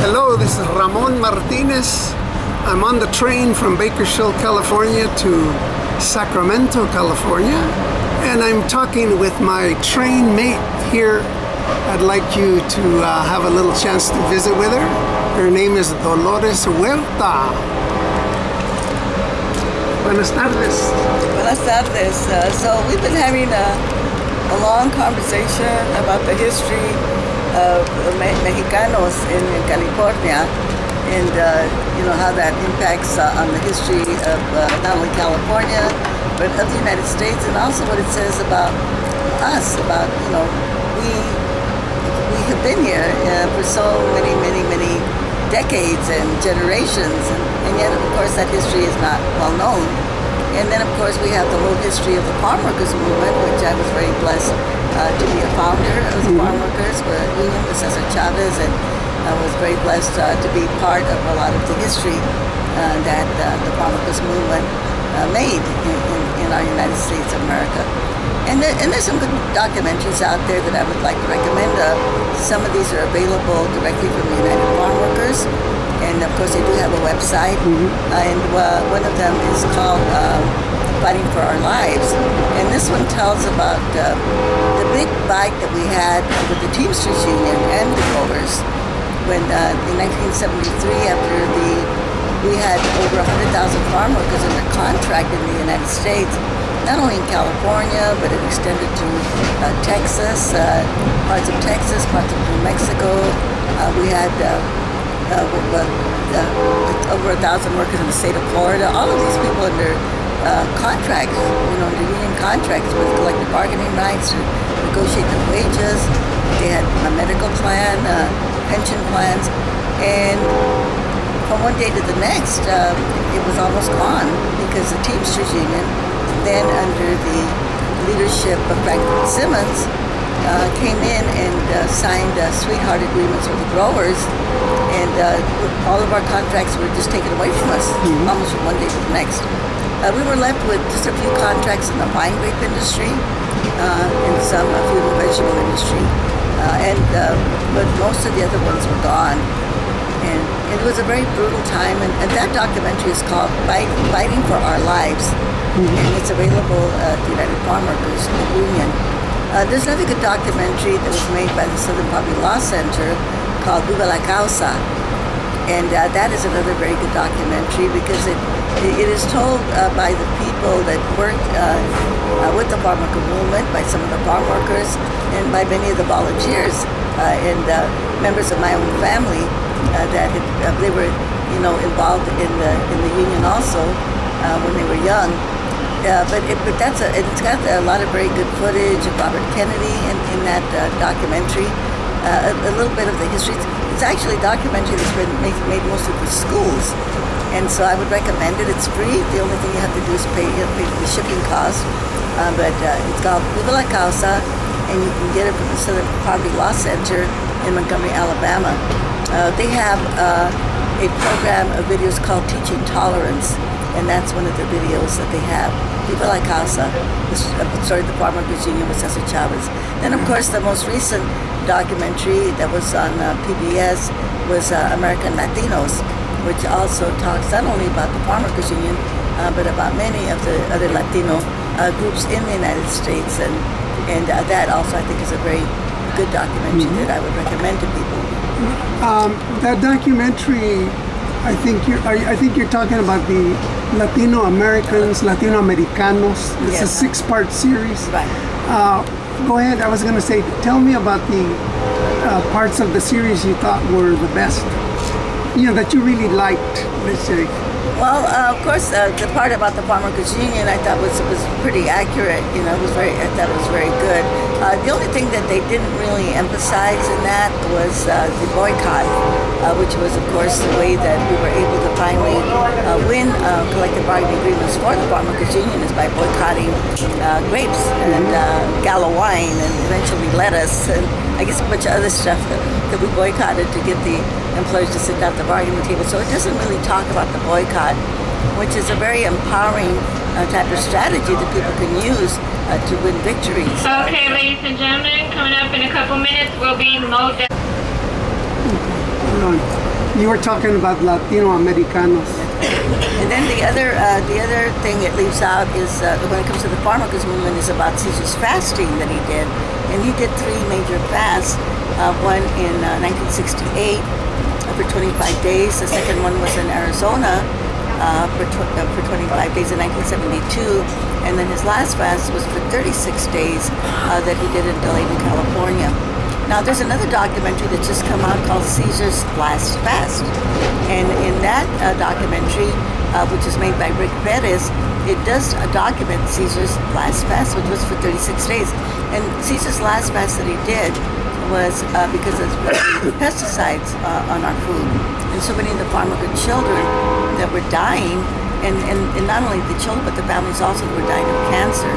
Hello, this is Ramon Martinez. I'm on the train from Bakersfield, California to Sacramento, California, and I'm talking with my train mate here. I'd like you to have a little chance to visit with her. Her name is Dolores Huerta. Buenas tardes. Buenas tardes. So we've been having a long conversation about the history of Mexicanos in California, and you know how that impacts on the history of not only California but of the United States, and also what it says about us, about, you know, we have been here for so many decades and generations, and yet of course that history is not well known. And then of course we have the whole history of the farm workers movement, which I was very blessed to be a founder of the farm workers union with Cesar Chavez, and I was very blessed to be part of a lot of the history that the farm workers movement made in our United States of America. And there's some good documentaries out there that I would like to recommend. Some of these are available directly from the United Farm Workers, and of course they do have a website, and one of them is called Fighting for Our Lives, and this one tells about the big fight that we had with the Teamsters Union and the growers when in 1973, after we had over 100,000 farm workers under contract in the United States, not only in California, but it extended to Texas, parts of Texas, parts of New Mexico. We had over 1,000 workers in the state of Florida. All of these people under contracts, you know, under union contracts with collective bargaining rights to negotiate their wages. They had a medical plan, pension plans, and from one day to the next, it was almost gone because the Teamsters Union, then under the leadership of Franklin Simmons, came in and signed sweetheart agreements with the growers, and all of our contracts were just taken away from us, almost from one day to the next. We were left with just a few contracts in the vine grape industry and some food and vegetable industry, but most of the other ones were gone. And it was a very brutal time, and that documentary is called Fighting for Our Lives, and it's available at the United Farm Workers Union. There's another good documentary that was made by the Southern Poverty Law Center called Viva la Causa, and that is another very good documentary because it is told by the people that worked with the farm worker movement, by some of the farm workers, and by many of the volunteers and members of my own family that they were, you know, involved in the union also when they were young. But it's got a lot of very good footage of Robert Kennedy in that documentary. A little bit of the history. It's actually a documentary that's been made mostly for schools, and so I would recommend it. It's free. The only thing you have to do is pay for the shipping cost. But it's called Viva la Causa, and you can get it from the Southern Poverty Law Center in Montgomery, Alabama. They have a program of videos called Teaching Tolerance, and that's one of the videos that they have. Viva la Causa, started the Farm Workers Union with Cesar Chavez. Then of course the most recent documentary that was on PBS was American Latinos, which also talks not only about the Farm Workers Union, but about many of the other Latino groups in the United States, and that also I think is a very good documentary that I would recommend to people. That documentary, I think you're talking about the Latino Americans, Latino Americanos. It's a 6-part series. Right. Go ahead. I was going to say, tell me about the parts of the series you thought were the best. You know, that you really liked. Let's say. Well, of course, the part about the Farm Workers Union I thought was pretty accurate. You know, I thought it was very good. The only thing that they didn't really emphasize in that was the boycott, which was, of course, the way that we were able to finally win collective bargaining agreements for the Farm Workers Union is by boycotting grapes and Gallo wine, and eventually lettuce, and I guess a bunch of other stuff that we boycotted to get the employers to sit down at the bargaining table. So it doesn't really talk about the boycott, which is a very empowering type of strategy that people can use to win victories. Okay, ladies and gentlemen, coming up in a couple minutes will be Mo. You were talking about Latino Americanos. And then the other thing it leaves out is when it comes to the Farmworkers movement is about Caesar's fasting that he did, and he did 3 major fasts. One in 1968 for 25 days. The second one was in Arizona for 25 days in 1972, and then his last fast was for 36 days that he did in Delayton, California. Now there's another documentary that's just come out called Caesar's Last Fast, and in that documentary, which is made by Rick Perez, it does document Caesar's last fast, which was for 36 days. And Caesar's last fast that he did was because of the pesticides on our food, and so many of the farmworker children that were dying, and not only the children but the families also were dying of cancer.